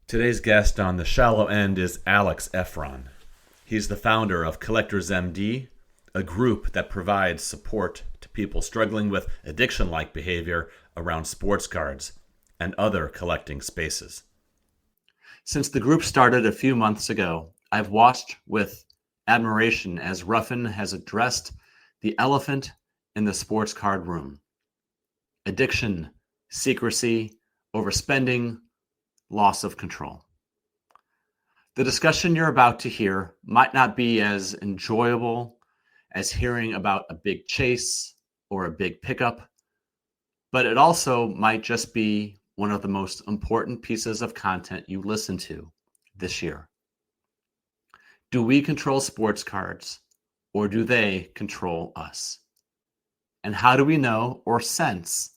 Today's guest on the shallow end is Alex Efron. He's the founder of Collectors MD, a group that provides support to people struggling with addiction-like behavior around sports cards and other collecting spaces. Since the group started a few months ago, I've watched with admiration as Ruffin has addressed the elephant in the sports card room: addiction, secrecy, overspending, loss of control. The discussion you're about to hear might not be as enjoyable as hearing about a big chase or a big pickup, but it also might just be one of the most important pieces of content you listen to this year. Do we control sports cards, or do they control us? And how do we know or sense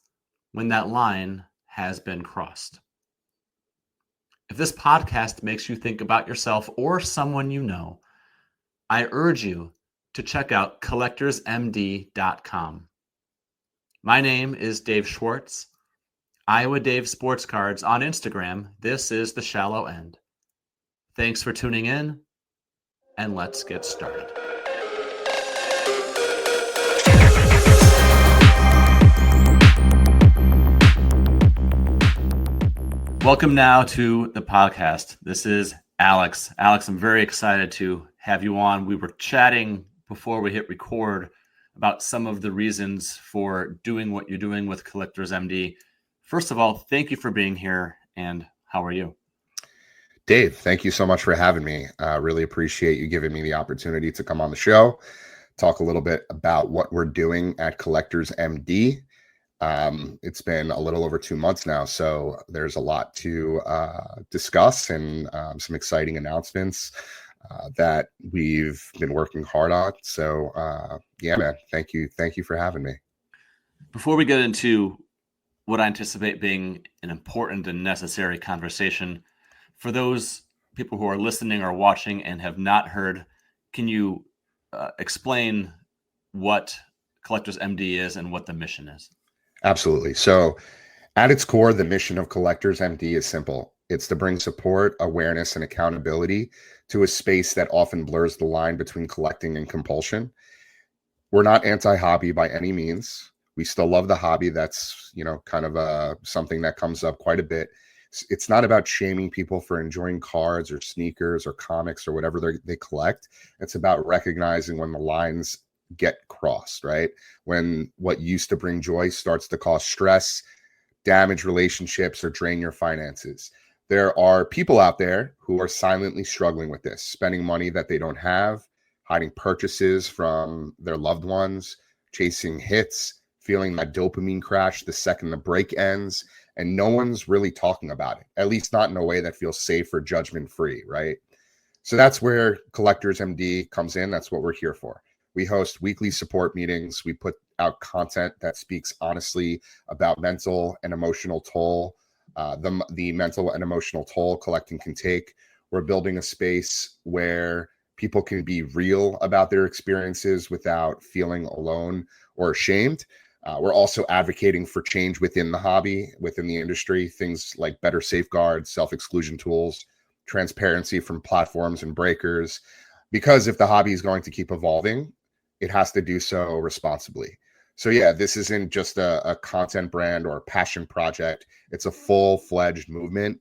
when that line has been crossed? If this podcast makes you think about yourself or someone you know, I urge you to check out collectorsmd.com. My name is Dave Schwartz, Iowa Dave Sports Cards on Instagram. This is The Shallow End. Thanks for tuning in, and let's get started. Welcome now to the podcast. This is Alex. Alex, I'm very excited to have you on. We were chatting before we hit record about some of the reasons for doing what you're doing with Collectors MD. First of all, thank you for being here, and how are you? Dave, thank you so much for having me. Really appreciate you giving me the opportunity to come on the show, talk a little bit about what we're doing at Collectors MD. It's been a little over 2 months now, so there's a lot to discuss and some exciting announcements that we've been working hard on. So yeah, man, thank you for having me. Before we get into what I anticipate being an important and necessary conversation, for those people who are listening or watching and have not heard, can you explain what Collectors MD is and what the mission is? Absolutely. So at its core, the mission of Collectors MD is simple. It's to bring support, awareness, and accountability to a space that often blurs the line between collecting and compulsion. We're not anti-hobby by any means. We still love the hobby. That's, kind of something that comes up quite a bit. It's not about shaming people for enjoying cards or sneakers or comics or whatever they collect. It's about recognizing when the lines get crossed, right? When what used to bring joy starts to cause stress, damage relationships, or drain your finances. There are people out there who are silently struggling with this, spending money that they don't have, hiding purchases from their loved ones, chasing hits, feeling that dopamine crash the second the break ends, and no one's really talking about it, at least not in a way that feels safe or judgment-free, right? So that's where Collectors MD comes in. That's what we're here for. We host weekly support meetings. We put out content that speaks honestly about mental and emotional toll, the mental and emotional toll collecting can take. We're building a space where people can be real about their experiences without feeling alone or ashamed. We're also advocating for change within the hobby, within the industry, things like better safeguards, self-exclusion tools, transparency from platforms and breakers. Because if the hobby is going to keep evolving, it has to do so responsibly. So yeah, this isn't just a content brand or a passion project. It's a full-fledged movement.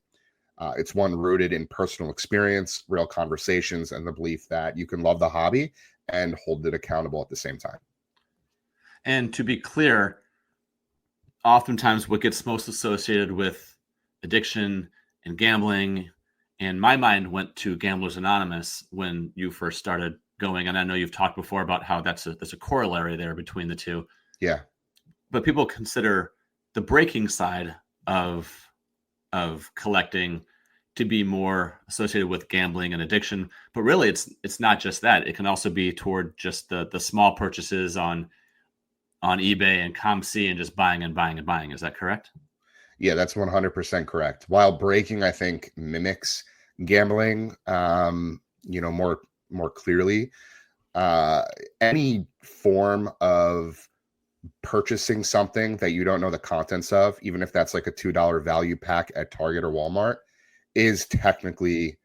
It's one rooted in personal experience, real conversations, and the belief that you can love the hobby and hold it accountable at the same time. And to be clear, oftentimes what gets most associated with addiction and gambling, and my mind went to Gamblers Anonymous when you first started going. And I know you've talked before about how there's a corollary there between the two. Yeah. But people consider the breaking side of collecting to be more associated with gambling and addiction. But really, it's not just that. It can also be toward just the small purchases on eBay and ComC and just buying and buying and buying. Is that correct? Yeah, that's 100% correct. While breaking, I think, mimics gambling, more clearly. Any form of purchasing something that you don't know the contents of, even if that's like a $2 value pack at Target or Walmart, is technically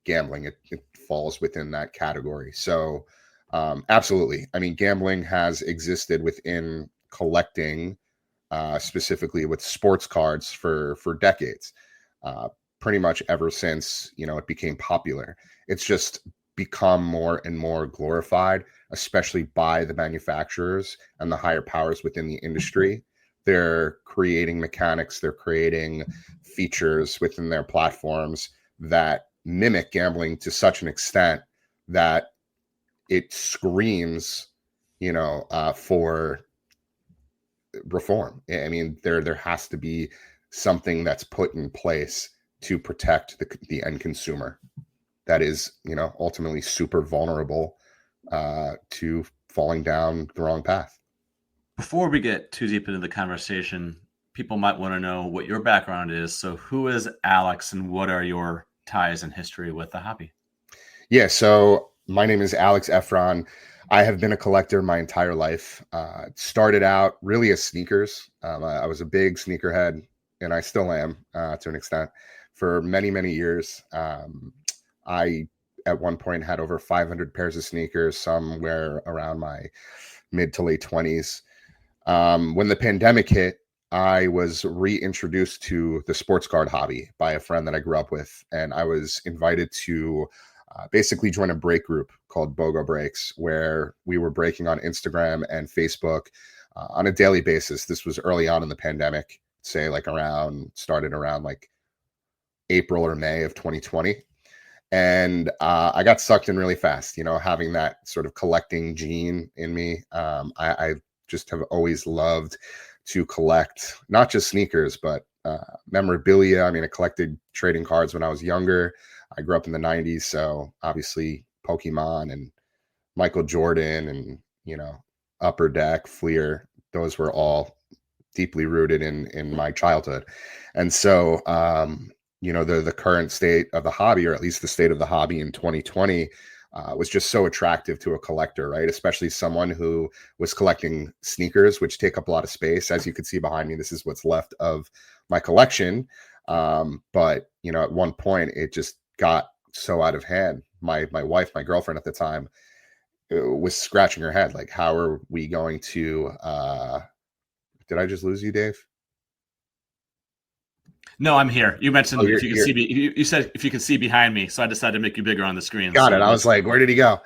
gambling. It falls within that category. So absolutely. I mean, gambling has existed within collecting, specifically with sports cards for decades, uh, pretty much ever since it became popular. It's just become more and more glorified, especially by the manufacturers and the higher powers within the industry. They're creating mechanics, they're creating features within their platforms that mimic gambling to such an extent that it screams, for reform. I mean, there has to be something that's put in place to protect the end consumer that is, ultimately super vulnerable to falling down the wrong path. Before we get too deep into the conversation, people might want to know what your background is. So who is Alex and what are your ties and history with the hobby? Yeah, so my name is Alex Efron. I have been a collector my entire life. Started out really as sneakers. I was a big sneakerhead, and I still am to an extent for many, many years. I, at one point, had over 500 pairs of sneakers, somewhere around my mid to late 20s. When the pandemic hit, I was reintroduced to the sports card hobby by a friend that I grew up with, and I was invited to basically join a break group called BOGO Breaks, where we were breaking on Instagram and Facebook on a daily basis. This was early on in the pandemic, say started around like April or May of 2020. And I got sucked in really fast, having that sort of collecting gene in me. I just have always loved to collect not just sneakers, but memorabilia. I mean, I collected trading cards when I was younger. I grew up in the 90s, so obviously Pokemon and Michael Jordan and, Upper Deck, Fleer, those were all deeply rooted in my childhood. And so, the current state of the hobby, or at least the state of the hobby in 2020, was just so attractive to a collector, right? Especially someone who was collecting sneakers, which take up a lot of space. As you can see behind me, this is what's left of my collection. But, at one point, it just got so out of hand. My wife, my girlfriend at the time, was scratching her head, like, how are we going to... Did I just lose you, Dave? No, I'm here. You mentioned Oh, if you can see me. You said if you can see behind me, so I decided to make you bigger on the screen. Got it. I was like, where did he go?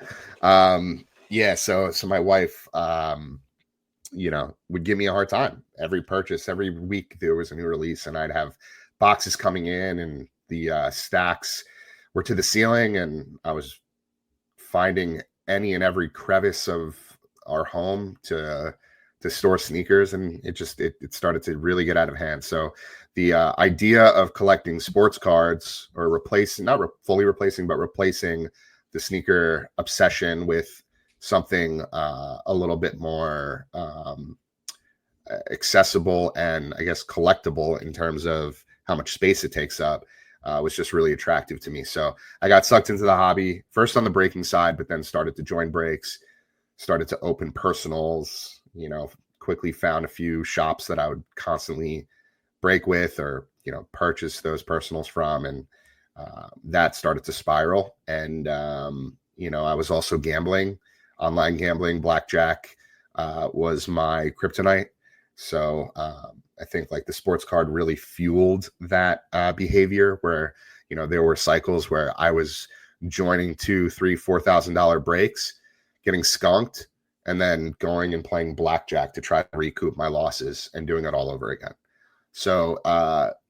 Yeah. So my wife, would give me a hard time. Every purchase, every week there was a new release, and I'd have boxes coming in, and the stacks were to the ceiling, and I was finding any and every crevice of our home to store sneakers, and it started to really get out of hand. So the idea of collecting sports cards, or fully replacing, but replacing the sneaker obsession with something a little bit more accessible and, I guess, collectible in terms of how much space it takes up, was just really attractive to me. So I got sucked into the hobby, first on the breaking side, but then started to join breaks, started to open personals, quickly found a few shops that I would constantly break with, or, purchase those personals from. And that started to spiral. And, I was also gambling, online gambling. Blackjack was my kryptonite. So I think like the sports card really fueled that behavior, where, there were cycles where I was joining $2,000, $3,000, $4,000 breaks, getting skunked, and then going and playing blackjack to try to recoup my losses and doing it all over again. So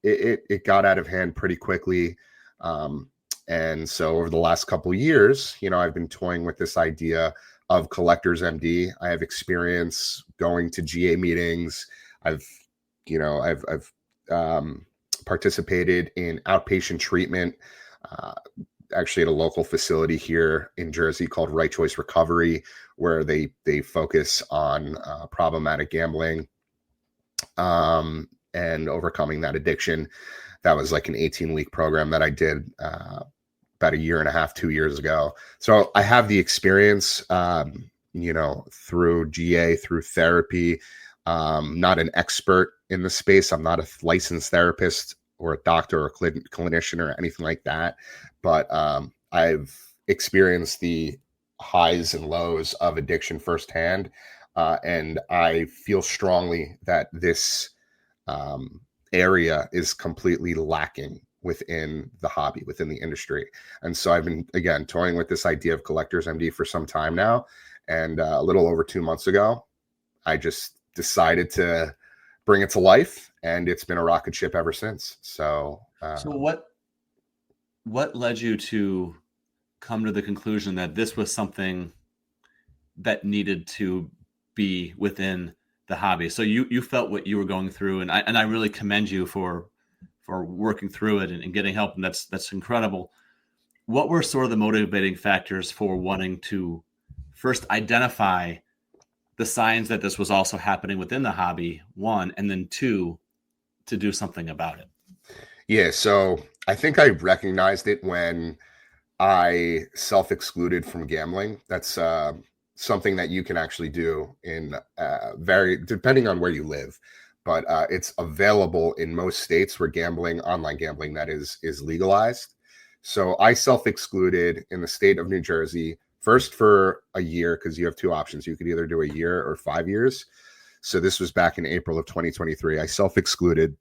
it got out of hand pretty quickly. And so over the last couple of years, I've been toying with this idea of Collectors MD. I have experience going to GA meetings. I've participated in outpatient treatment, actually at a local facility here in Jersey called Right Choice Recovery, where they focus on problematic gambling and overcoming that addiction. That was like an 18-week program that I did about a year and a half, 2 years ago. So I have the experience, through GA, through therapy. Not an expert in the space. I'm not a licensed therapist or a doctor or clinician or anything like that, but I've experienced the highs and lows of addiction firsthand, and I feel strongly that this area is completely lacking within the hobby, within the industry. And so I've been, again, toying with this idea of Collectors MD for some time now. And a little over 2 months ago, I just decided to bring it to life, and it's been a rocket ship ever since. So what led you to come to the conclusion that this was something that needed to be within the hobby? So you felt what you were going through, and I really commend you for working through it and getting help, and that's incredible. What were sort of the motivating factors for wanting to first identify the signs that this was also happening within the hobby, one, and then two, to do something about it? Yeah, so I think I recognized it when I self-excluded from gambling. That's something that you can actually do in depending on where you live, but it's available in most states where online gambling, that is legalized. So I self-excluded in the state of New Jersey, first for a year, because you have two options. You could either do a year or 5 years. So this was back in April of 2023. I self-excluded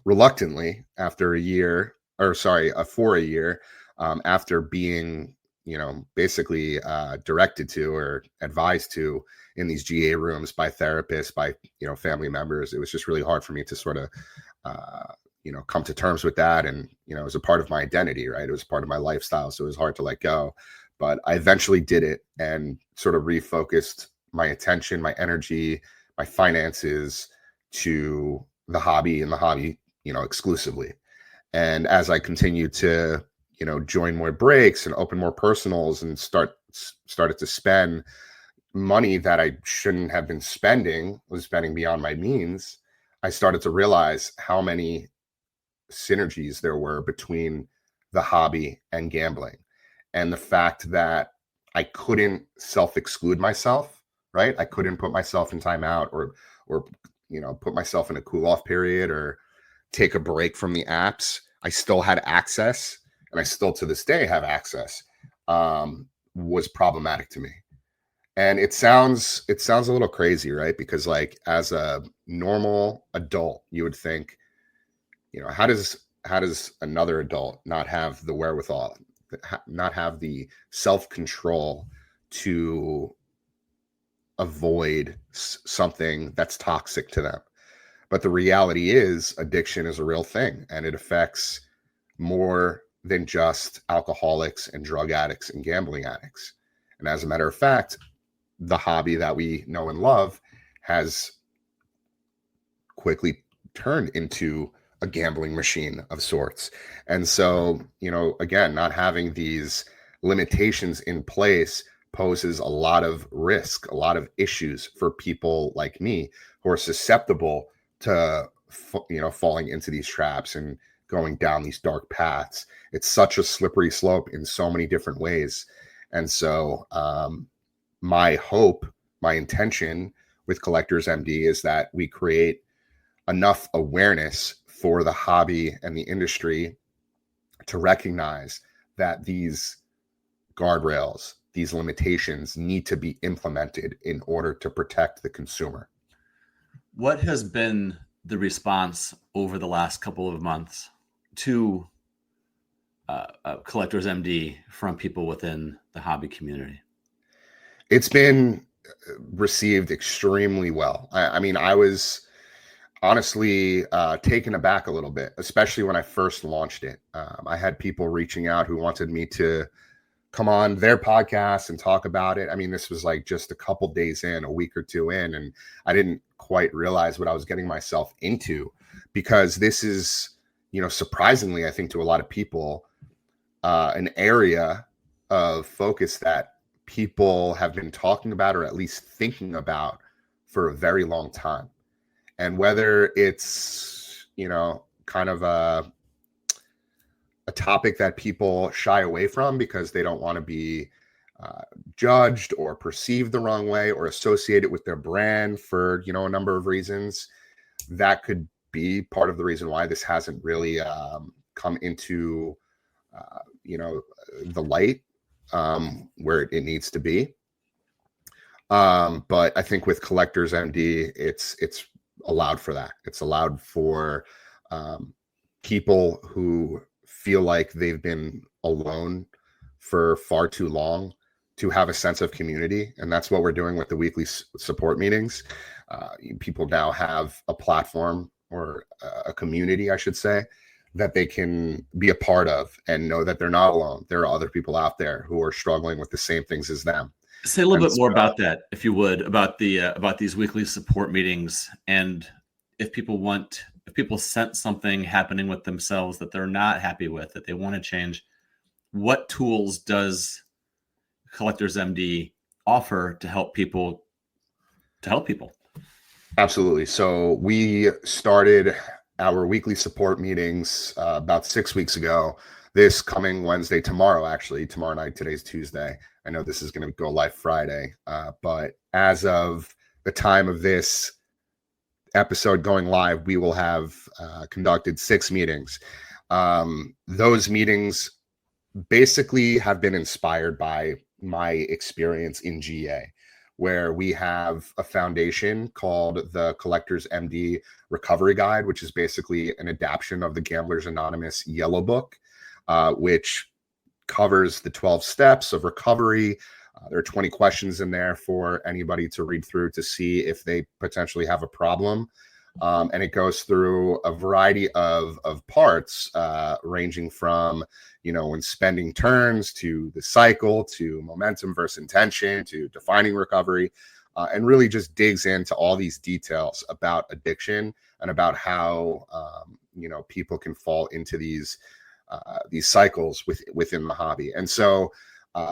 reluctantly for a year, after being, basically directed to or advised to in these GA rooms by therapists, by, family members. It was just really hard for me to sort of, come to terms with that. And, it was a part of my identity, right? It was part of my lifestyle. So it was hard to let go. But I eventually did it and sort of refocused my attention, my energy, my finances to the hobby and the hobby, exclusively. And as I continued to, join more breaks and open more personals and started to spend money that I shouldn't have been spending, was spending beyond my means, I started to realize how many synergies there were between the hobby and gambling. And the fact that I couldn't self-exclude myself, right? I couldn't put myself in timeout or put myself in a cool off period or take a break from the apps. I still had access, and I still to this day have access, was problematic to me. And it sounds a little crazy, right? Because like as a normal adult, you would think, how does another adult not have the wherewithal, not have the self-control to avoid something that's toxic to them? But the reality is addiction is a real thing, and it affects more than just alcoholics and drug addicts and gambling addicts. And as a matter of fact, the hobby that we know and love has quickly turned into a gambling machine of sorts. And so, again, not having these limitations in place poses a lot of risk, a lot of issues for people like me who are susceptible to, falling into these traps and going down these dark paths. It's such a slippery slope in so many different ways. And so, my hope, my intention with Collectors MD is that we create enough awareness for the hobby and the industry to recognize that these guardrails, these limitations need to be implemented in order to protect the consumer. What has been the response over the last couple of months to Collectors MD from people within the hobby community? It's been received extremely well. I mean, I was honestly taken aback a little bit, especially when I first launched it. I had people reaching out who wanted me to come on their podcast and talk about it. I mean, this was like just a couple days in, a week or two in, and I didn't quite realize what I was getting myself into, because this is, surprisingly, I think to a lot of people, an area of focus that people have been talking about or at least thinking about for a very long time. And whether it's, kind of a topic that people shy away from because they don't want to be judged or perceived the wrong way or associated with their brand for, a number of reasons, that could be part of the reason why this hasn't really come into the light where it needs to be. But I think with Collectors MD, it's allowed for that. It's allowed for people who feel like they've been alone for far too long to have a sense of community. And that's what we're doing with the weekly support meetings. People now have a platform, or a community, I should say, that they can be a part of and know that they're not alone. There are other people out there who are struggling with the same things as them. Say a little bit more about that, if you would, about these weekly support meetings, and if people sense something happening with themselves that they're not happy with, that they want to change, what tools does Collectors MD offer to help people? Absolutely. So we started our weekly support meetings about 6 weeks ago. This coming Wednesday, tomorrow night, today's Tuesday. I know this is going to go live Friday, but as of the time of this episode going live, we will have conducted 6 meetings. Those meetings basically have been inspired by my experience in GA, where we have a foundation called the Collectors MD Recovery Guide, which is basically an adaptation of the Gamblers Anonymous Yellow Book, which covers the 12 steps of recovery. There are 20 questions in there for anybody to read through to see if they potentially have a problem. And it goes through a variety of parts, ranging from, when spending turns, to the cycle, to momentum versus intention, to defining recovery, and really just digs into all these details about addiction and about how, people can fall into these cycles within the hobby. And so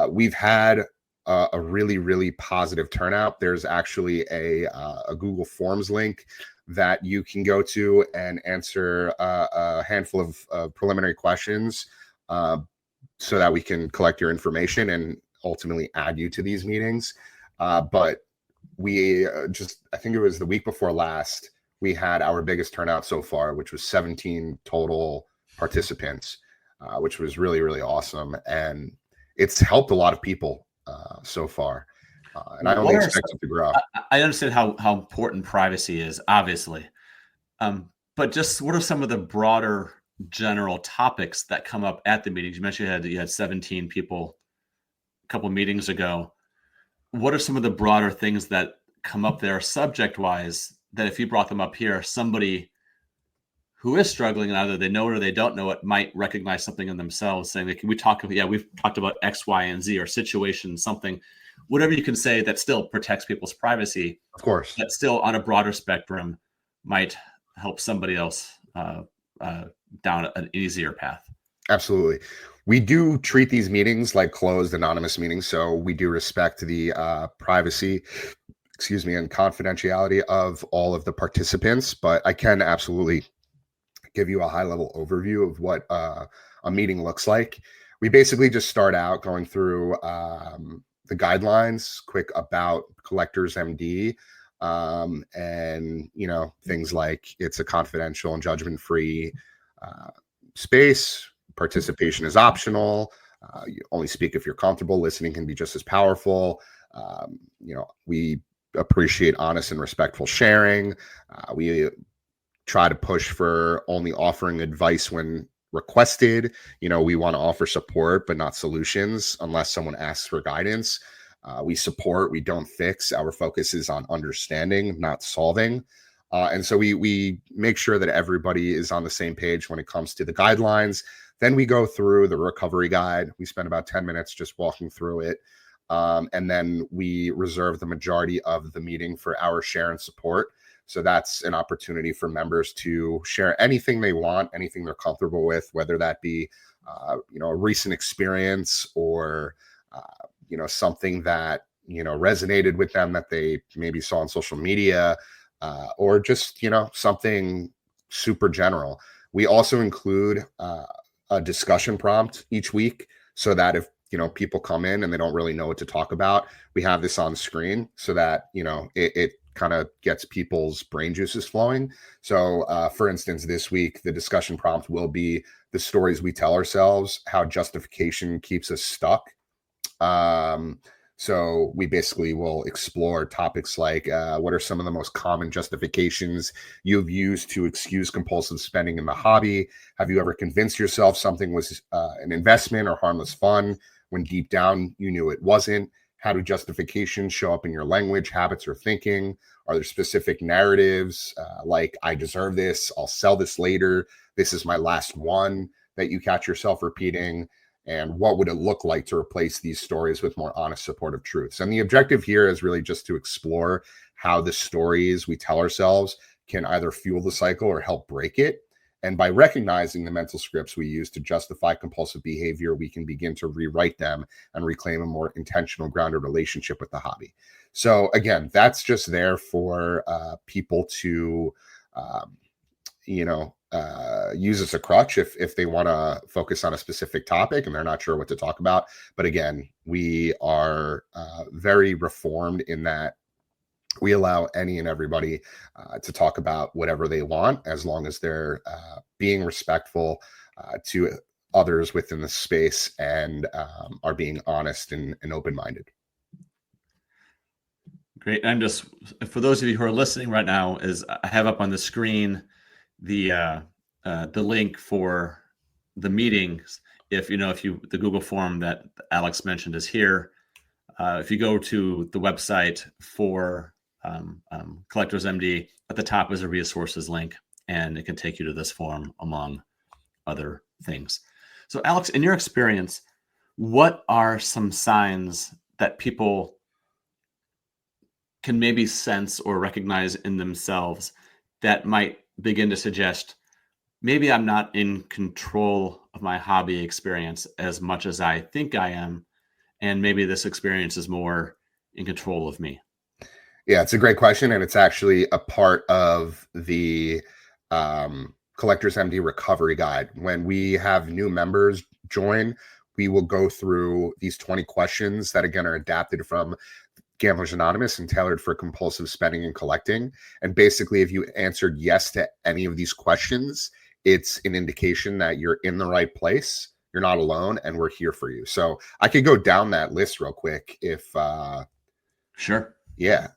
we've had a really, really positive turnout. There's actually a Google Forms link that you can go to and answer a handful of preliminary questions, so that we can collect your information and ultimately add you to these meetings. But we I think it was the week before last, we had our biggest turnout so far, which was 17 total participants, which was really, really awesome. And it's helped a lot of people so far. And I only expect it to grow. I understand how important privacy is, obviously. But just what are some of the broader general topics that come up at the meetings? You mentioned you had 17 people a couple of meetings ago. What are some of the broader things that come up there subject-wise that if you brought them up here, somebody who is struggling, and either they know it or they don't know it, might recognize something in themselves, saying, like, we've talked about X, Y, and Z, or situation, something, whatever you can say that still protects people's privacy, of course, that still on a broader spectrum might help somebody else down an easier path. Absolutely. We do treat these meetings like closed anonymous meetings. So we do respect the privacy, and confidentiality of all of the participants, but I can absolutely give you a high level overview of what a meeting looks like. We basically just start out going through the guidelines, quick about Collectors MD, and things like it's a confidential and judgment-free space. Participation is optional. You only speak if you're comfortable. Listening can be just as powerful. We appreciate honest and respectful sharing. We try to push for only offering advice when requested. We want to offer support, but not solutions unless someone asks for guidance. We support, we don't fix. Our focus is on understanding, not solving. And so we make sure that everybody is on the same page when it comes to the guidelines. Then we go through the recovery guide. We spend about 10 minutes just walking through it. And then we reserve the majority of the meeting for our share and support. So that's an opportunity for members to share anything they want, anything they're comfortable with, whether that be, a recent experience or, something that, resonated with them that they maybe saw on social media, or just, something super general. We also include a discussion prompt each week so that if, people come in and they don't really know what to talk about, we have this on screen so that, it kind of gets people's brain juices flowing. So, for instance, this week, the discussion prompt will be the stories we tell ourselves, how justification keeps us stuck. So we basically will explore topics like what are some of the most common justifications you've used to excuse compulsive spending in the hobby? Have you ever convinced yourself something was an investment or harmless fun when deep down you knew it wasn't? How do justifications show up in your language, habits, or thinking? Are there specific narratives like, I deserve this, I'll sell this later, this is my last one, that you catch yourself repeating? And what would it look like to replace these stories with more honest, supportive truths? And the objective here is really just to explore how the stories we tell ourselves can either fuel the cycle or help break it. And by recognizing the mental scripts we use to justify compulsive behavior, we can begin to rewrite them and reclaim a more intentional, grounded relationship with the hobby. So again, that's just there for people to, use as a crutch if they want to focus on a specific topic and they're not sure what to talk about. But again, we are very reformed in that we allow any and everybody to talk about whatever they want, as long as they're being respectful to others within the space and are being honest and open-minded. Great. I'm just, for those of you who are listening right now, is I have up on the screen the link for the meetings. If the Google form that Alex mentioned is here. If you go to the website for Collectors MD, at the top is a resources link, and it can take you to this form among other things. So Alex, in your experience, what are some signs that people can maybe sense or recognize in themselves that might begin to suggest maybe I'm not in control of my hobby experience as much as I think I am, and maybe this experience is more in control of me? Yeah, it's a great question, and it's actually a part of the Collectors MD Recovery Guide. When we have new members join, we will go through these 20 questions that, again, are adapted from Gamblers Anonymous and tailored for compulsive spending and collecting. And basically, if you answered yes to any of these questions, it's an indication that you're in the right place, you're not alone, and we're here for you. So I could go down that list real quick if Sure. Yeah.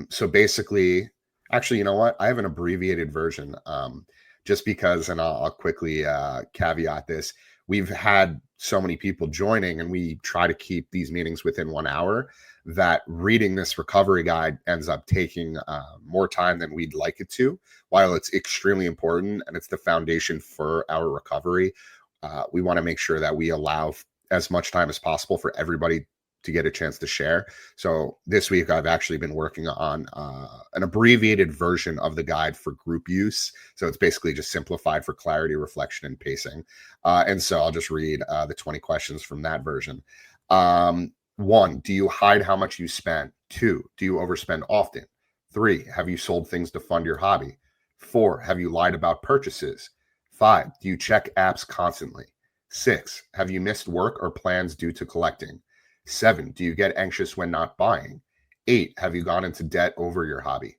So basically, actually, you know what? I have an abbreviated version just because, and I'll quickly caveat this. We've had so many people joining, and we try to keep these meetings within 1 hour, that reading this recovery guide ends up taking more time than we'd like it to. While it's extremely important and it's the foundation for our recovery, we want to make sure that we allow as much time as possible for everybody to get a chance to share. So this week I've actually been working on an abbreviated version of the guide for group use. So it's basically just simplified for clarity, reflection, and pacing. And so I'll just read the 20 questions from that version. 1, do you hide how much you spend? 2, do you overspend often? 3, have you sold things to fund your hobby? 4, have you lied about purchases? 5, do you check apps constantly? 6, have you missed work or plans due to collecting? 7, do you get anxious when not buying? 8, have you gone into debt over your hobby?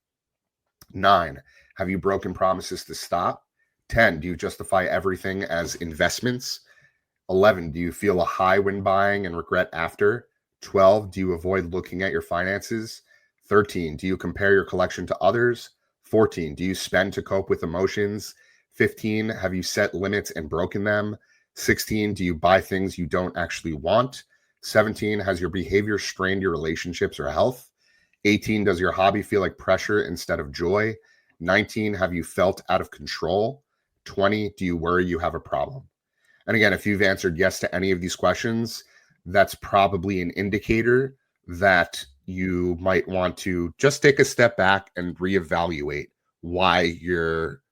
9, have you broken promises to stop? 10, do you justify everything as investments? 11, do you feel a high when buying and regret after? 12, do you avoid looking at your finances? 13, do you compare your collection to others? 14, do you spend to cope with emotions? 15, have you set limits and broken them? 16, do you buy things you don't actually want? 17, has your behavior strained your relationships or health? 18, does your hobby feel like pressure instead of joy? 19, have you felt out of control? 20, do you worry you have a problem? And again, if you've answered yes to any of these questions, that's probably an indicator that you might want to just take a step back and reevaluate why you're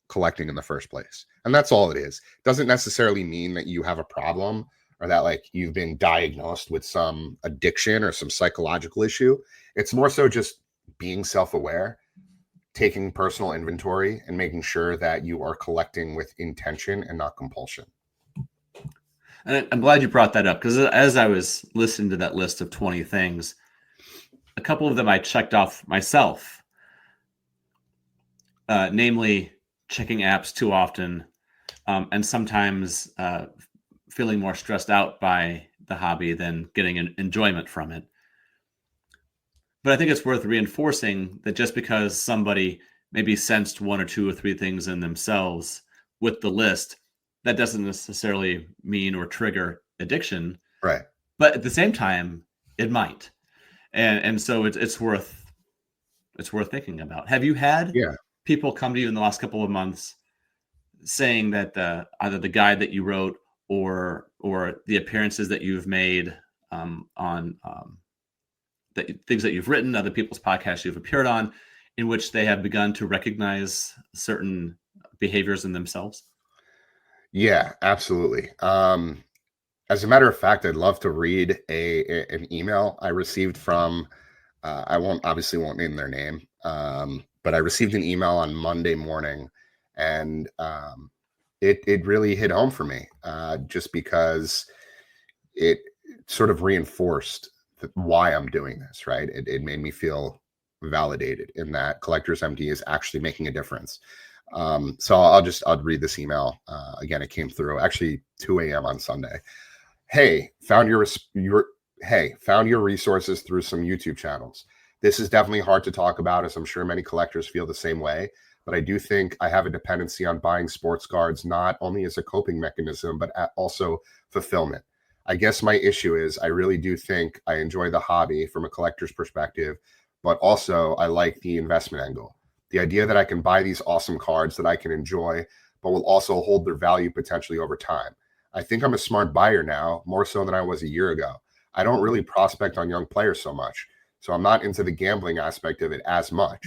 collecting in the first place. And that's all it is. It doesn't necessarily mean that you have a problem or that like you've been diagnosed with some addiction or some psychological issue. It's more so just being self-aware, taking personal inventory, and making sure that you are collecting with intention and not compulsion. And I'm glad you brought that up, because as I was listening to that list of 20 things, a couple of them I checked off myself, namely checking apps too often, and sometimes feeling more stressed out by the hobby than getting an enjoyment from it. But I think it's worth reinforcing that just because somebody maybe sensed one or two or three things in themselves with the list, that doesn't necessarily mean or trigger addiction. Right. But at the same time, it might. And so it's worth thinking about. Have you had Yeah. people come to you in the last couple of months saying that either the guide that you wrote or the appearances that you've made on the things that you've written, other people's podcasts you've appeared on, in which they have begun to recognize certain behaviors in themselves? Yeah, absolutely. As a matter of fact, I'd love to read an email I received from, I won't name their name, but I received an email on Monday morning, and it really hit home for me, just because it sort of reinforced why I'm doing this, right? It made me feel validated in that Collectors MD is actually making a difference. So I'll read this email. Again, it came through actually 2 a.m. on Sunday. Hey, found your resources through some YouTube channels. This is definitely hard to talk about, as I'm sure many collectors feel the same way. But I do think I have a dependency on buying sports cards, not only as a coping mechanism, but also fulfillment. I guess my issue is I really do think I enjoy the hobby from a collector's perspective, but also I like the investment angle. The idea that I can buy these awesome cards that I can enjoy, but will also hold their value potentially over time. I think I'm a smart buyer now, more so than I was a year ago. I don't really prospect on young players so much, so I'm not into the gambling aspect of it as much,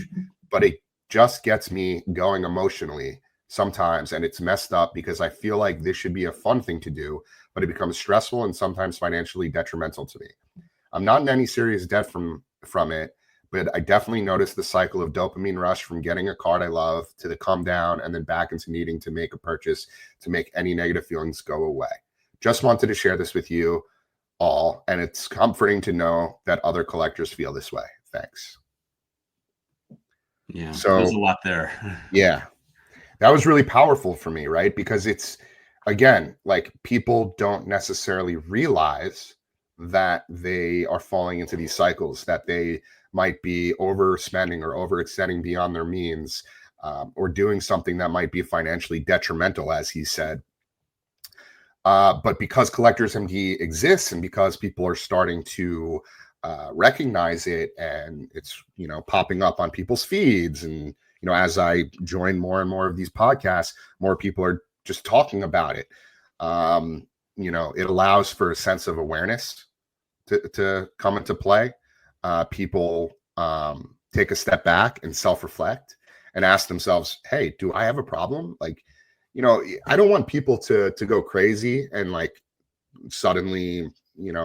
but it just gets me going emotionally sometimes, and it's messed up because I feel like this should be a fun thing to do, but it becomes stressful and sometimes financially detrimental to me. I'm not in any serious debt from it, but I definitely noticed the cycle of dopamine rush from getting a card I love to the come down and then back into needing to make a purchase to make any negative feelings go away. Just wanted to share this with you all, and it's comforting to know that other collectors feel this way. Thanks. Yeah, So there's a lot there. yeah, that was really powerful for me, right? Because it's, again, like people don't necessarily realize that they are falling into these cycles, that they might be overspending or overextending beyond their means, or doing something that might be financially detrimental, as he said. But because Collectors MD exists and because people are starting to recognize it, and it's, popping up on people's feeds, and as I join more and more of these podcasts, more people are just talking about it. It allows for a sense of awareness to come into play. People take a step back and self-reflect and ask themselves, hey, do I have a problem? Like, I don't want people to go crazy and like suddenly,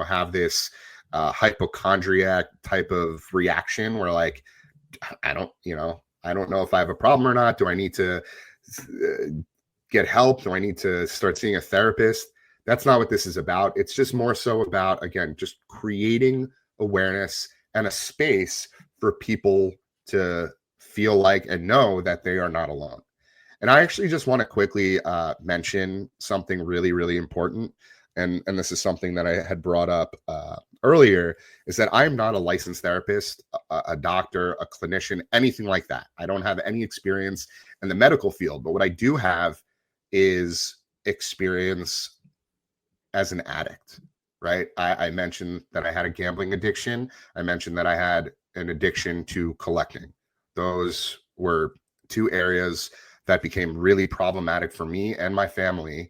have this hypochondriac type of reaction where like, I don't know if I have a problem or not. Do I need to get help? Do I need to start seeing a therapist? That's not what this is about. It's just more so about, again, just creating awareness and a space for people to feel like and know that they are not alone. And I actually just want to quickly mention something really, really important. And this is something that I had brought up earlier, is that I'm not a licensed therapist, a doctor, a clinician, anything like that. I don't have any experience in the medical field, but what I do have is experience as an addict, right? I mentioned that I had a gambling addiction. I mentioned that I had an addiction to collecting. Those were two areas that became really problematic for me and my family,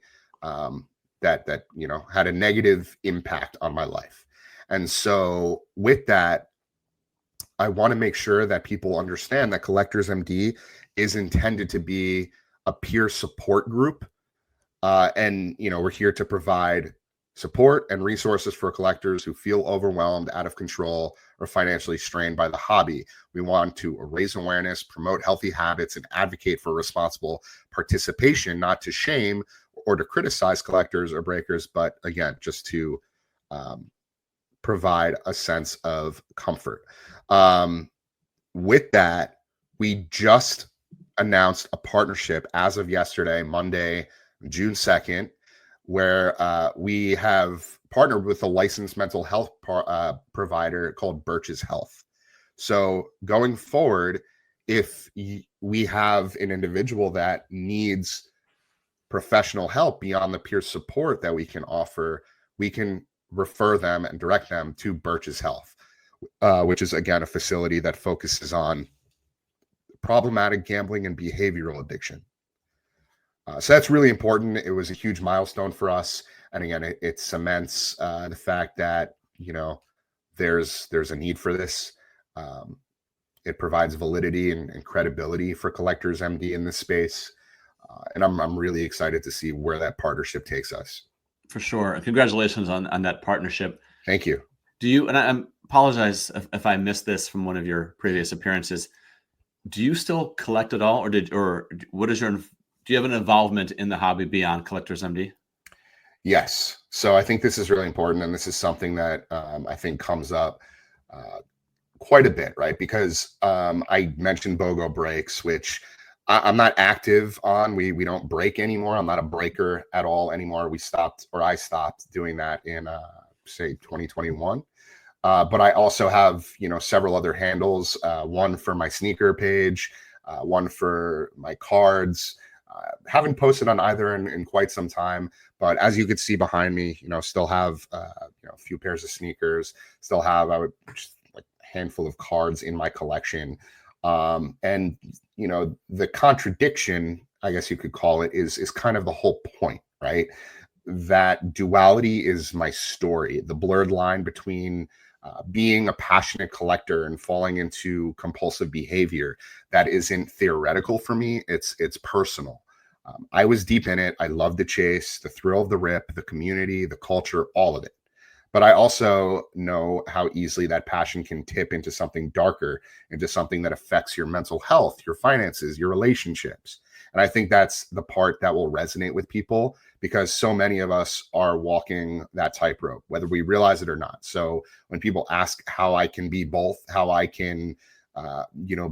that had a negative impact on my life. And so with that, I want to make sure that people understand that Collectors MD is intended to be a peer support group. And we're here to provide support and resources for collectors who feel overwhelmed, out of control, or financially strained by the hobby. We want to raise awareness, promote healthy habits, and advocate for responsible participation, not to shame or to criticize collectors or breakers, but again, just to provide a sense of comfort. With that, we just announced a partnership as of yesterday, Monday, June 2nd, where we have partnered with a licensed mental health provider called Birch's Health. So going forward, if we have an individual that needs professional help beyond the peer support that we can offer, we can refer them and direct them to Birch's Health, which is, again, a facility that focuses on problematic gambling and behavioral addiction. So that's really important. It was a huge milestone for us. And again, it cements the fact that, there's a need for this. It provides validity and credibility for Collectors MD in this space. And I'm really excited to see where that partnership takes us. For sure. Congratulations on that partnership. Thank you. Do you, and I apologize if I missed this from one of your previous appearances, do you still collect at all, or what is do you have an involvement in the hobby beyond Collectors MD? Yes. So I think this is really important. And this is something that I think comes up quite a bit, right? Because I mentioned BOGO breaks, which I'm not active on. We don't break anymore. I'm not a breaker at all anymore. I stopped doing that in say 2021. But I also have, several other handles, one for my sneaker page, one for my cards. Haven't posted on either in quite some time, but as you could see behind me, still have, a few pairs of sneakers, still have, a handful of cards in my collection. And, the contradiction, I guess you could call it, is kind of the whole point, right? That duality is my story, the blurred line between being a passionate collector and falling into compulsive behavior. That isn't theoretical for me. It's personal. I was deep in it. I love the chase, the thrill of the rip, the community, the culture, all of it. But I also know how easily that passion can tip into something darker, into something that affects your mental health, your finances, your relationships. And I think that's the part that will resonate with people, because so many of us are walking that tightrope, whether we realize it or not. So when people ask how I can be both, how I can,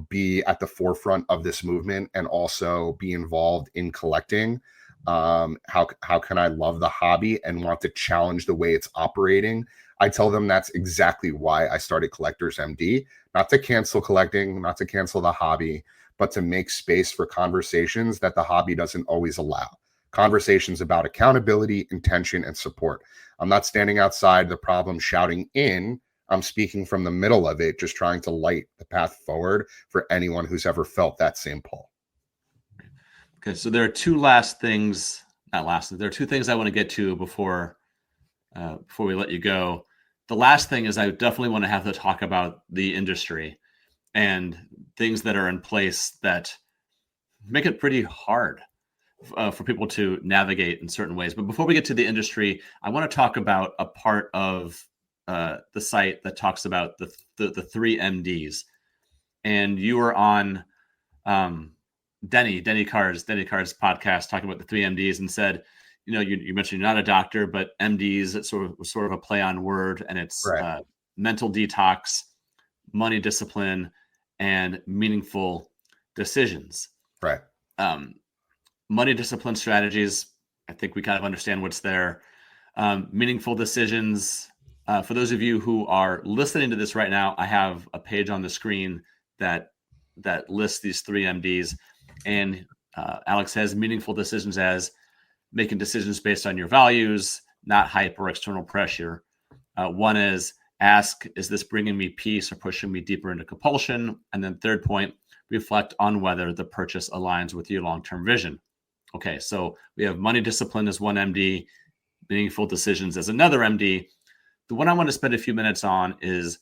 be at the forefront of this movement and also be involved in collecting, how can I love the hobby and want to challenge the way it's operating? I tell them that's exactly why I started Collectors MD, not to cancel collecting, not to cancel the hobby, but to make space for conversations that the hobby doesn't always allow. Conversations about accountability, intention, and support. I'm not standing outside the problem shouting in. I'm speaking from the middle of it, just trying to light the path forward for anyone who's ever felt that same pull. Okay, so there are two things I want to get to before we let you go. The last thing is I definitely want to have to talk about the industry and things that are in place that make it pretty hard for people to navigate in certain ways. But before we get to the industry, I want to talk about a part of the site that talks about the three MDs. And you were on Denny Carr's podcast talking about the three MDs and said, you mentioned you're not a doctor, but MDs, it's sort of a play on word, and it's right. Mental detox, money discipline, and meaningful decisions. Right. Money discipline strategies, I think we kind of understand what's there. Meaningful decisions. For those of you who are listening to this right now, I have a page on the screen that lists these three MDs. And Alex has meaningful decisions as making decisions based on your values, not hype or external pressure. One is ask, is this bringing me peace or pushing me deeper into compulsion? And then third point, reflect on whether the purchase aligns with your long-term vision. Okay, so we have money discipline as one MD, meaningful decisions as another MD. The one I want to spend a few minutes on is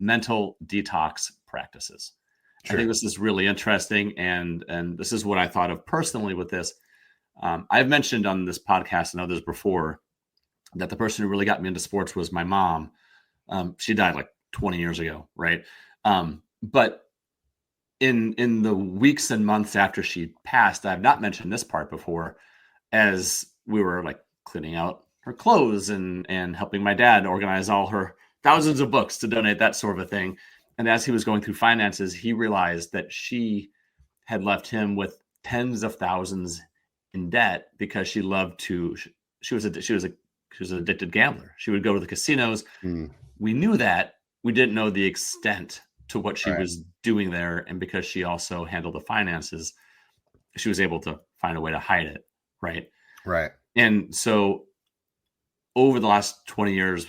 mental detox practices. Sure. I think this is really interesting, and this is what I thought of personally with this. I've mentioned on this podcast and others before that the person who really got me into sports was my mom. She died like 20 years ago, right? But in the weeks and months after she passed, I've not mentioned this part before, as we were like cleaning out her clothes and helping my dad organize all her thousands of books to donate, that sort of a thing. And as he was going through finances, he realized that she had left him with tens of thousands in debt because she loved to. She was an addicted gambler. She would go to the casinos. We knew that. We didn't know the extent to what she was doing there, and because she also handled the finances, she was able to find a way to hide it. Right. And so, over the last 20 years,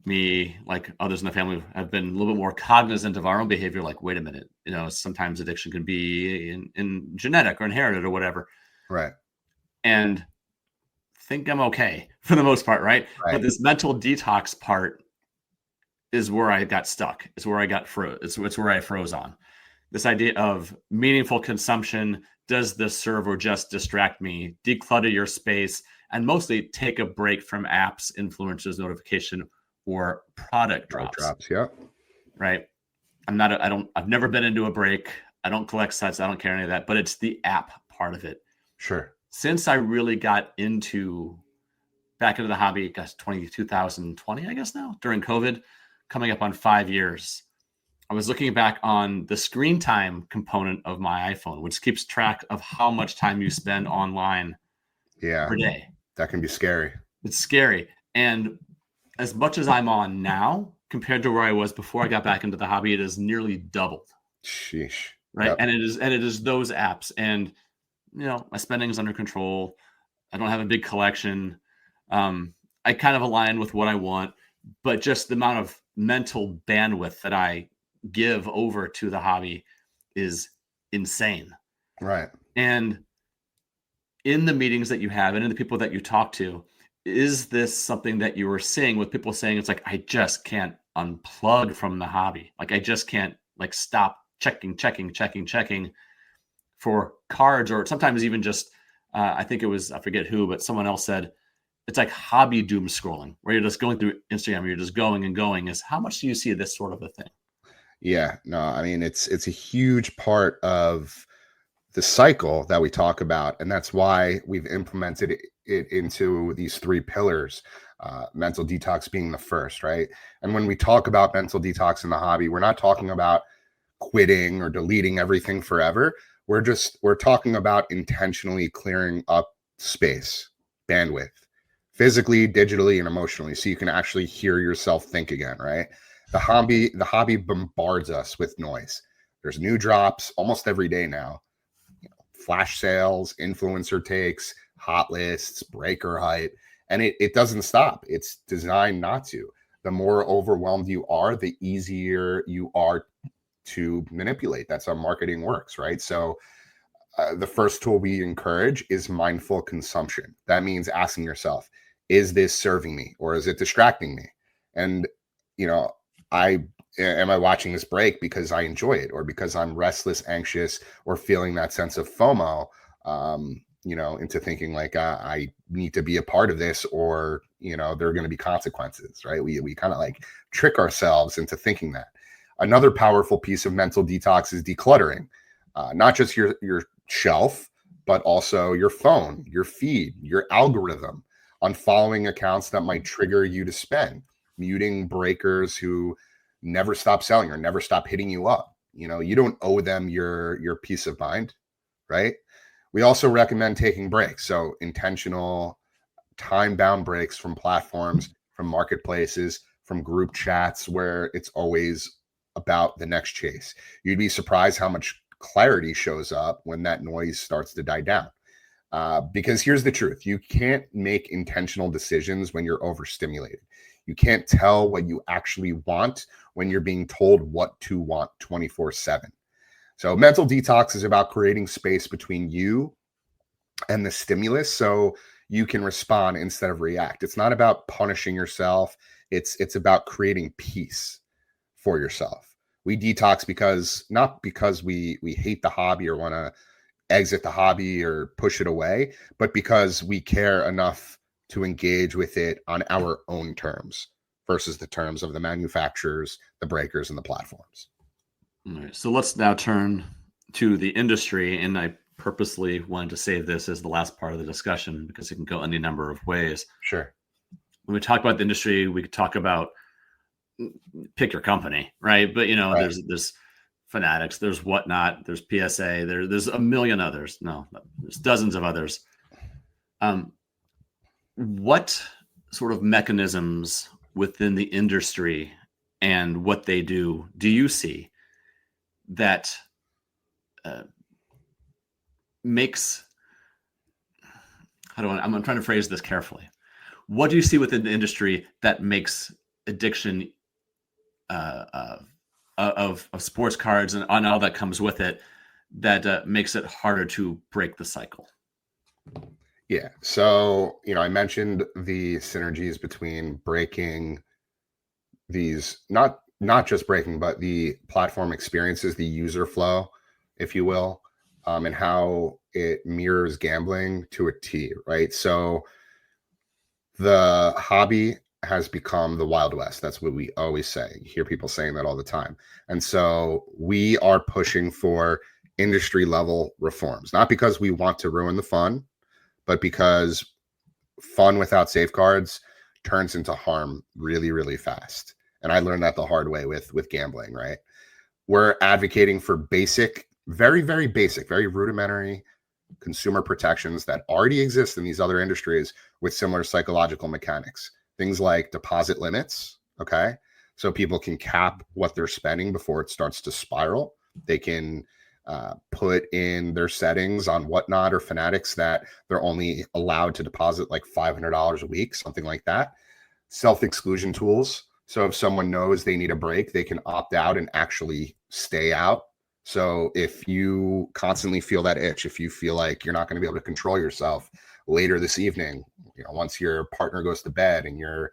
me, like others in the family, have been a little bit more cognizant of our own behavior. Like, wait a minute, sometimes addiction can be in genetic or inherited or whatever. Right. And think I'm okay for the most part, right? But this mental detox part is where I got stuck. It's where I got froze. It's where I froze on. This idea of meaningful consumption. Does this serve or just distract me? Declutter your space, and mostly take a break from apps, influencers, notification, or product drops. Yeah. Right. I've never been into a break. I don't collect sets. I don't care any of that, but it's the app part of it. Sure. Since I really got back into the hobby, 2020, I guess now, during COVID, coming up on 5 years, I was looking back on the screen time component of my iPhone, which keeps track of how much time you spend online per day. That can be scary. It's scary. And as much as I'm on now, compared to where I was before I got back into the hobby, it has nearly doubled. Sheesh. Right. Yep. And it is those apps. And, my spending is under control. I don't have a big collection. I kind of align with what I want, but just the amount of mental bandwidth that I give over to the hobby is insane. Right. And in the meetings that you have and in the people that you talk to, is this something that you were seeing with people saying, it's like, I just can't unplug from the hobby. Like, I just can't stop checking for cards, or sometimes even just, I think it was, I forget who, but someone else said, it's like hobby doom scrolling, where you're just going through Instagram, you're just going and going. Is how much do you see this sort of a thing? Yeah, no, I mean, it's a huge part of the cycle that we talk about. And that's why we've implemented it into these 3 pillars, mental detox being the first, right? And when we talk about mental detox in the hobby, we're not talking about quitting or deleting everything forever. We're talking about intentionally clearing up space, bandwidth, physically, digitally, and emotionally, so you can actually hear yourself think again, right? The hobby bombards us with noise. There's new drops almost every day now. Flash sales, influencer takes, hot lists, breaker hype, and it doesn't stop. It's designed not to. The more overwhelmed you are, the easier you are to manipulate. That's how marketing works, right? So the first tool we encourage is mindful consumption. That means asking yourself, is this serving me or is it distracting me? And, am I watching this break because I enjoy it, or because I'm restless, anxious, or feeling that sense of FOMO, into thinking like I need to be a part of this, or, there are going to be consequences, right? We kind of trick ourselves into thinking that. Another powerful piece of mental detox is decluttering, not just your shelf, but also your phone, your feed, your algorithm, unfollowing accounts that might trigger you to spend, muting breakers who never stop selling or never stop hitting you up. You don't owe them your peace of mind, right? We also recommend taking breaks. So intentional time-bound breaks from platforms, from marketplaces, from group chats where it's always about the next chase. You'd be surprised how much clarity shows up when that noise starts to die down. Because here's the truth. You can't make intentional decisions when you're overstimulated. You can't tell what you actually want when you're being told what to want 24/7. So mental detox is about creating space between you and the stimulus so you can respond instead of react. It's not about punishing yourself. It's about creating peace for yourself. We detox not because we hate the hobby or want to exit the hobby or push it away, but because we care enough to engage with it on our own terms versus the terms of the manufacturers, the breakers, and the platforms. All right, so let's now turn to the industry, and I purposely wanted to save this as the last part of the discussion because it can go any number of ways. Sure. When we talk about the industry, we could talk about pick your company, right? But Right. there's Fanatics, there's Whatnot, there's PSA, there's a million others. No, there's dozens of others. What sort of mechanisms within the industry and what they do you see that makes I'm trying to phrase this carefully. What do you see within the industry that makes addiction of sports cards and on all that comes with it that makes it harder to break the cycle? Yeah. So, I mentioned the synergies between breaking these, not just breaking, but the platform experiences, the user flow, if you will, and how it mirrors gambling to a T, right? So the hobby has become the Wild West. That's what we always say. You hear people saying that all the time. And so we are pushing for industry level reforms, not because we want to ruin the fun, but because fun without safeguards turns into harm really, really fast. And I learned that the hard way with gambling, right? We're advocating for basic, very, very basic, very rudimentary consumer protections that already exist in these other industries with similar psychological mechanics. Things like deposit limits, okay? So people can cap what they're spending before it starts to spiral. They can put in their settings on Whatnot or Fanatics that they're only allowed to deposit like $500 a week, something like that. Self-exclusion tools. So if someone knows they need a break, they can opt out and actually stay out. So if you constantly feel that itch, if you feel like you're not going to be able to control yourself later this evening, once your partner goes to bed and you're,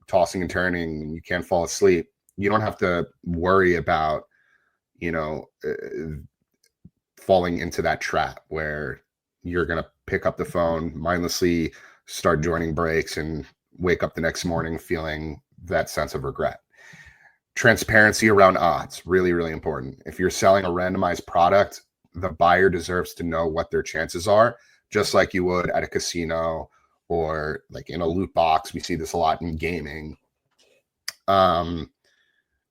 tossing and turning and you can't fall asleep, you don't have to worry about, falling into that trap where you're going to pick up the phone, mindlessly start joining breaks and wake up the next morning feeling that sense of regret. Transparency around odds, really, really important. If you're selling a randomized product, the buyer deserves to know what their chances are, just like you would at a casino or like in a loot box. We see this a lot in gaming.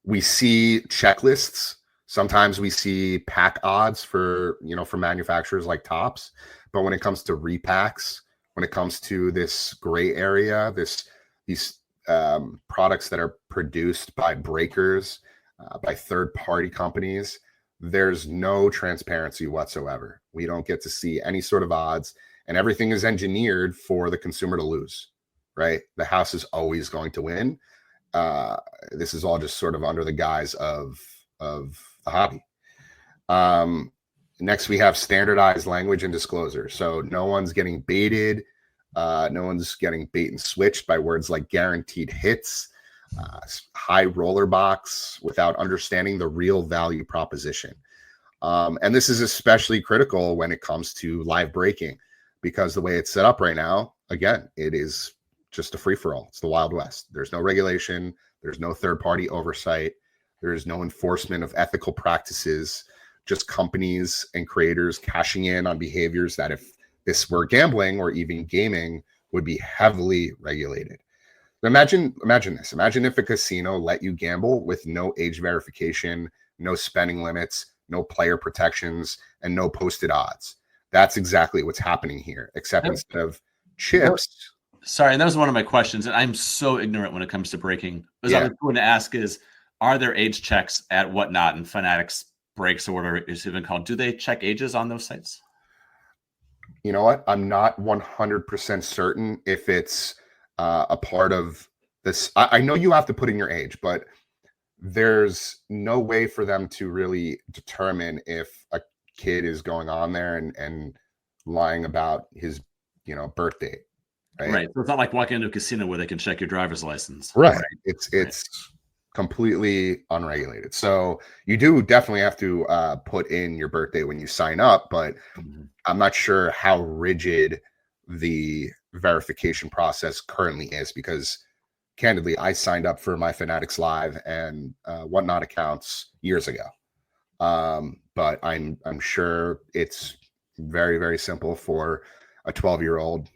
We see checklists. Sometimes we see pack odds for manufacturers like Topps. But when it comes to repacks, when it comes to this gray area, these products that are produced by breakers, by third-party companies, there's no transparency whatsoever. We don't get to see any sort of odds, and everything is engineered for the consumer to lose, right? The house is always going to win. This is all just sort of under the guise of the hobby. Next, we have standardized language and disclosure. So no one's getting baited. No one's getting bait and switched by words like guaranteed hits, high roller box, without understanding the real value proposition. And this is especially critical when it comes to live breaking, because the way it's set up right now, again, it is just a free-for-all. It's the Wild West. There's no regulation. There's no third-party oversight. There is no enforcement of ethical practices, just companies and creators cashing in on behaviors that, if this were gambling or even gaming, would be heavily regulated. Imagine this. Imagine if a casino let you gamble with no age verification, no spending limits, no player protections, and no posted odds. That's exactly what's happening here, except instead of chips. Sorry, and that was one of my questions, and I'm so ignorant when it comes to breaking. What I was going to ask is, are there age checks at Whatnot and Fanatics Breaks or whatever it's even called? Do they check ages on those sites? You know what? I'm not 100% certain if it's a part of this. I know you have to put in your age, but there's no way for them to really determine if a kid is going on there and lying about his, birth date. Right. So it's not like walking into a casino where they can check your driver's license. Right. It's completely unregulated. So you do definitely have to put in your birthday when you sign up, but I'm not sure how rigid the verification process currently is, because candidly, I signed up for my Fanatics Live and Whatnot accounts years ago. But I'm sure it's very, very simple for a 12-year-old,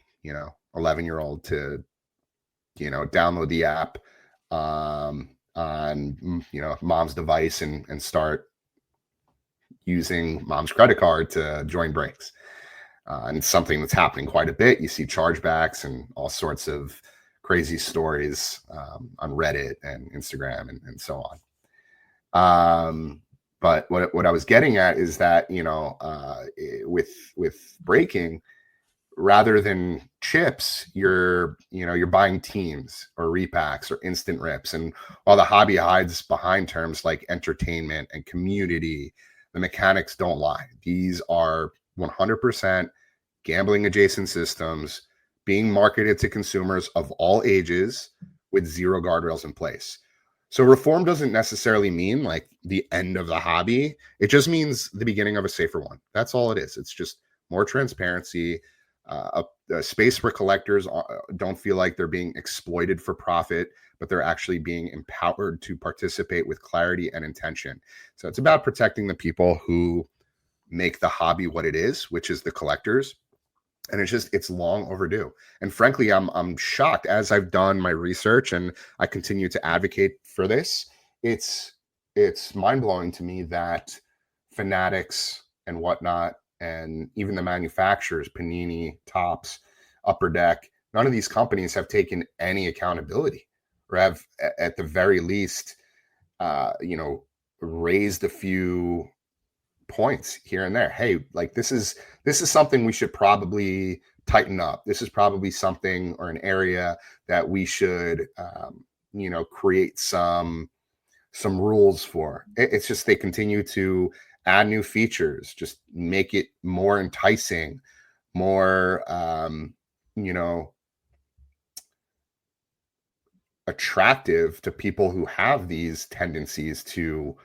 11-year-old to, download the app, on mom's device and start using mom's credit card to join breaks. And it's something that's happening quite a bit. You see chargebacks and all sorts of crazy stories on Reddit and Instagram and so on. But what I was getting at is that, with breaking, rather than chips, you're buying teams or repacks or instant rips. And while the hobby hides behind terms like entertainment and community, the mechanics don't lie. These are 100% gambling adjacent systems being marketed to consumers of all ages with zero guardrails in place. So reform doesn't necessarily mean like the end of the hobby. It just means the beginning of a safer one. That's all it is. It's just more transparency, a space where collectors don't feel like they're being exploited for profit, but they're actually being empowered to participate with clarity and intention. So it's about protecting the people who make the hobby what it is, which is the collectors. And it's long overdue. And frankly, I'm shocked as I've done my research and I continue to advocate for this. It's mind-blowing to me that Fanatics and whatnot, and even the manufacturers, Panini, Topps, Upper Deck, none of these companies have taken any accountability or have, at the very least, raised a few points here and there. Hey, like this is something we should probably tighten up. This is probably something or an area that we should, create some rules for. It's just they continue to add new features, just make it more enticing, more, attractive to people who have these tendencies to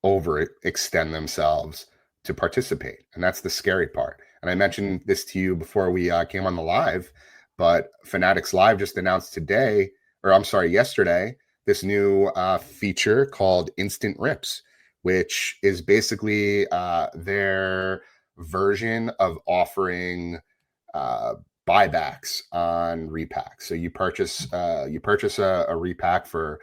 overextend themselves to participate. And that's the scary part. And I mentioned this to you before we came on the live, but Fanatics Live just announced yesterday, this new feature called Instant Rips, which is basically their version of offering buybacks on repacks. So you purchase a repack for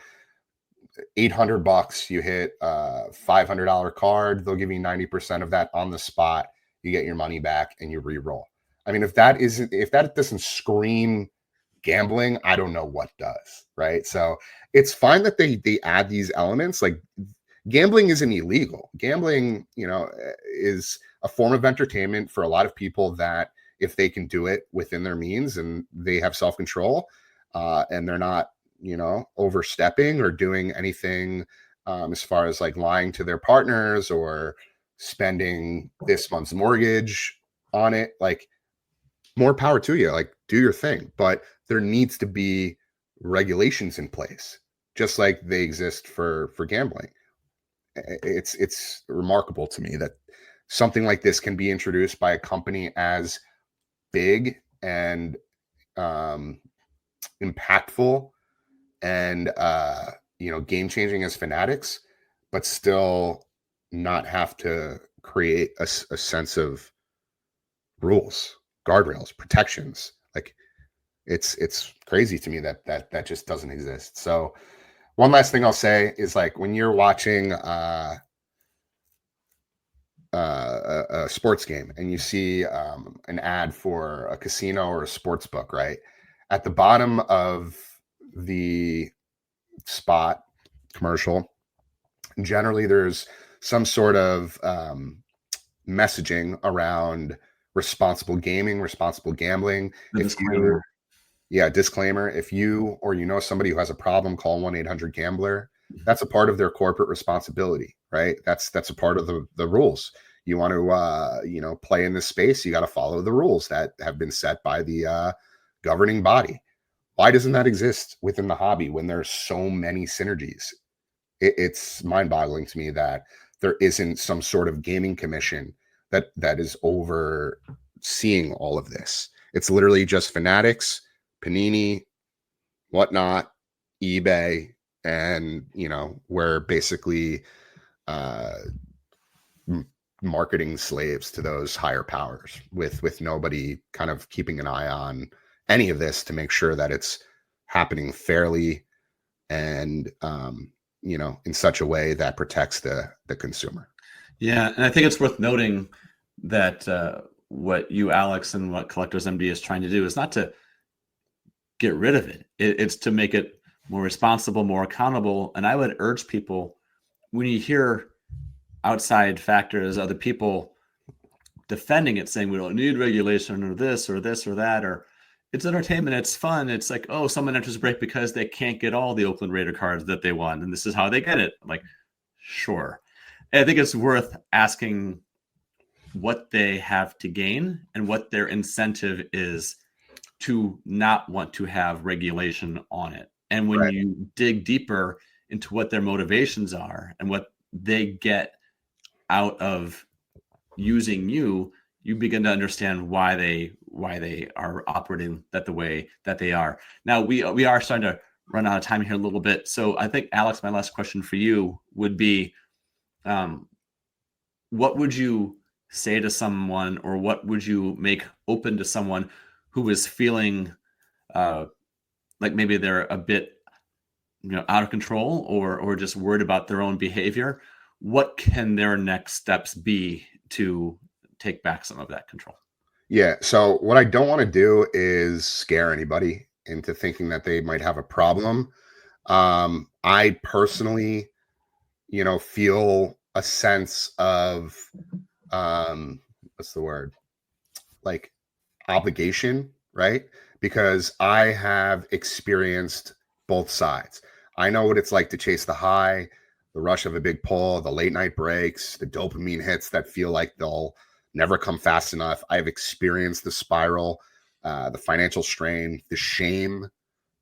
$800. You hit a $500 card. They'll give you 90% of that on the spot. You get your money back and you re-roll. I mean, if that doesn't scream gambling, I don't know what does, right? So it's fine that they add these elements. Like, gambling isn't illegal. Gambling, is a form of entertainment for a lot of people that, if they can do it within their means and they have self-control, and they're not, overstepping or doing anything as far as like lying to their partners or spending this month's mortgage on it, like, more power to you. Like, do your thing. But there needs to be regulations in place, just like they exist for gambling. It's remarkable to me that something like this can be introduced by a company as big and impactful and game changing as Fanatics, but still not have to create a sense of rules, guardrails, protections. Like, it's crazy to me that just doesn't exist. So one last thing I'll say is, like, when you're watching a sports game and you see an ad for a casino or a sports book, right? At the bottom of the spot commercial, generally there's some sort of messaging around responsible gaming, responsible gambling. Disclaimer. Disclaimer. If you or somebody who has a problem, call 1-800-GAMBLER. That's a part of their corporate responsibility, right? That's a part of the rules. You want to play in this space, you got to follow the rules that have been set by the governing body. Why doesn't that exist within the hobby when there's so many synergies? It's mind-boggling to me that there isn't some sort of gaming commission that is overseeing all of this. It's literally just Fanatics, Panini, whatnot, eBay, and we're basically marketing slaves to those higher powers with nobody kind of keeping an eye on any of this to make sure that it's happening fairly, and in such a way that protects the consumer. Yeah, and I think it's worth noting that what you, Alex, and what Collectors MD is trying to do is not to get rid of it. It's to make it more responsible, more accountable. And I would urge people, when you hear outside factors, other people defending it, saying we don't need regulation or this or that, or it's entertainment, it's fun. It's like, oh, someone enters a break because they can't get all the Oakland Raider cards that they want, and this is how they get it. I'm like, sure. And I think it's worth asking what they have to gain and what their incentive is to not want to have regulation on it. And when you dig deeper into what their motivations are and what they get out of using you, you begin to understand why they are operating the way that they are. Now we are starting to run out of time here a little bit. So I think, Alex, my last question for you would be, what would you say to someone, or what would you make open to someone who is feeling like maybe they're a bit out of control or just worried about their own behavior? What can their next steps be to take back some of that control? Yeah. So what I don't want to do is scare anybody into thinking that they might have a problem. I personally, feel a sense of, what's the word? Like obligation, right? Because I have experienced both sides. I know what it's like to chase the high, the rush of a big pull, the late night breaks, the dopamine hits that feel like they'll never come fast enough. I've experienced the spiral, the financial strain, the shame,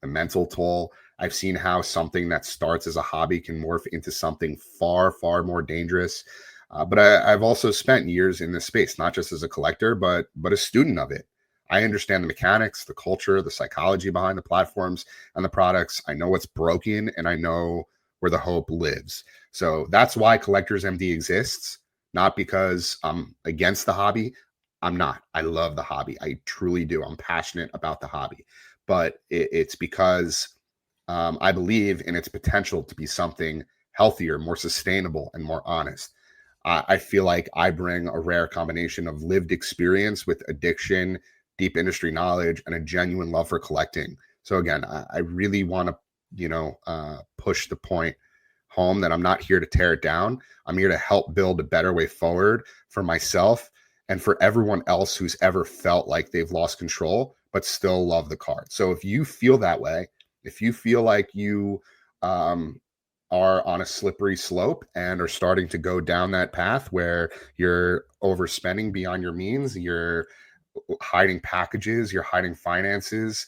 the mental toll. I've seen how something that starts as a hobby can morph into something far, far more dangerous. But I've also spent years in this space, not just as a collector, but a student of it. I understand the mechanics, the culture, the psychology behind the platforms and the products. I know what's broken, and I know where the hope lives. So that's why Collectors MD exists, not because I'm against the hobby. I'm not. I love the hobby. I truly do. I'm passionate about the hobby. But it's because I believe in its potential to be something healthier, more sustainable, and more honest. I feel like I bring a rare combination of lived experience with addiction, deep industry knowledge, and a genuine love for collecting. So again, I really want to, push the point home that I'm not here to tear it down. I'm here to help build a better way forward for myself and for everyone else who's ever felt like they've lost control, but still love the card. So if you feel that way, if you feel like you are on a slippery slope and are starting to go down that path where you're overspending beyond your means, you're hiding packages, you're hiding finances,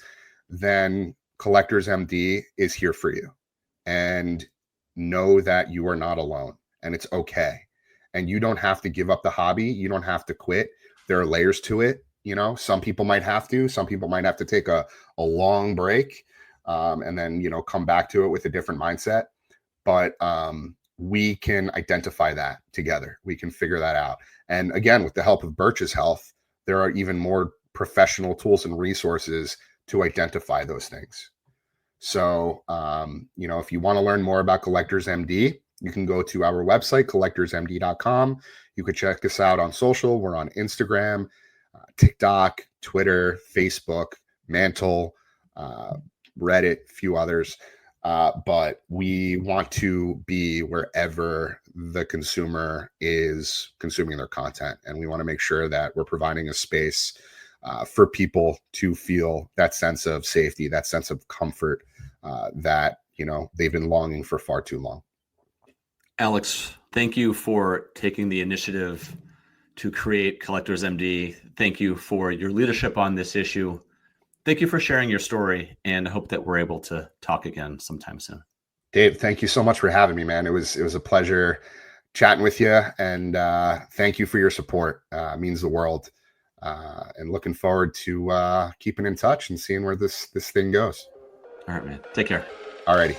then Collectors MD is here for you. And know that you are not alone, and it's okay. And you don't have to give up the hobby. You don't have to quit. There are layers to it. Some people might have to. Some people might have to take a long break and then, come back to it with a different mindset. But we can identify that together. We can figure that out. And again, with the help of Birch's Health, there are even more professional tools and resources to identify those things. So, if you want to learn more about Collectors MD, you can go to our website, collectorsmd.com. You could check us out on social. We're on Instagram, TikTok, Twitter, Facebook, Mantle, Reddit, a few others. But we want to be wherever the consumer is consuming their content. And we want to make sure that we're providing a space for people to feel that sense of safety, that sense of comfort that, they've been longing for far too long. Alex, thank you for taking the initiative to create Collectors MD. Thank you for your leadership on this issue. Thank you for sharing your story, and I hope that we're able to talk again sometime soon. Dave, thank you so much for having me, man. It was a pleasure chatting with you, and thank you for your support. It means the world. And looking forward to keeping in touch and seeing where this thing goes. All right, man. Take care. All righty.